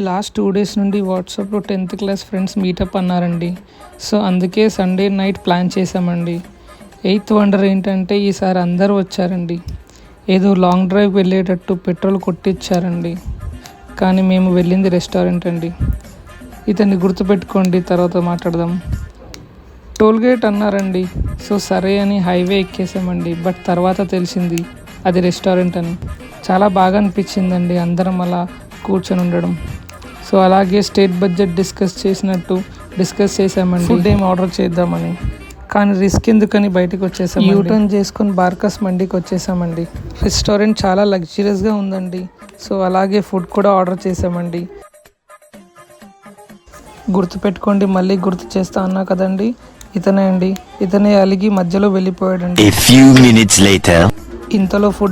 Last 2 days నుండి వాట్సాప్లో 10th class friends meetup అన్నారండి. సో అందుకే సండే నైట్ ప్లాన్ చేసామండి. 8th వండర్ ఏంటంటే ఈసారి అందరూ వచ్చారండి. ఏదో లాంగ్ డ్రైవ్ వెళ్ళేటట్టు పెట్రోల్ కొట్టించారండి. కానీ మేము వెళ్ళింది రెస్టారెంట్ అండి. ఇతన్ని గుర్తుపెట్టుకోండి, తర్వాత మాట్లాడదాం. టోల్గేట్ అన్నారండి. సో సరే అని హైవే ఎక్కేసామండి. బట్ తర్వాత తెలిసింది అది రెస్టారెంట్ అని. చాలా బాగా అనిపించిందండి అందరం అలా కూర్చొని ఉండడం. సో అలాగే స్టేట్ బడ్జెట్ డిస్కస్ చేసామండి. ఫుడ్ ఏం ఆర్డర్ చేద్దామని. కానీ రిస్క్ ఎందుకని బయటకు వచ్చేసాం. యూటర్న్ చేసుకొని బార్కస్ మండికి వచ్చేసామండి. రెస్టారెంట్ చాలా లగ్జరియస్గా ఉందండి. సో అలాగే ఫుడ్ కూడా ఆర్డర్ చేసామండి. గుర్తుపెట్టుకోండి, మళ్ళీ గుర్తు చేస్తా అన్నా కదండి, ఇతనే అలిగి మధ్యలో వెళ్ళిపోయాడండి. A few minutes later. ఇంతలో ఫుడ్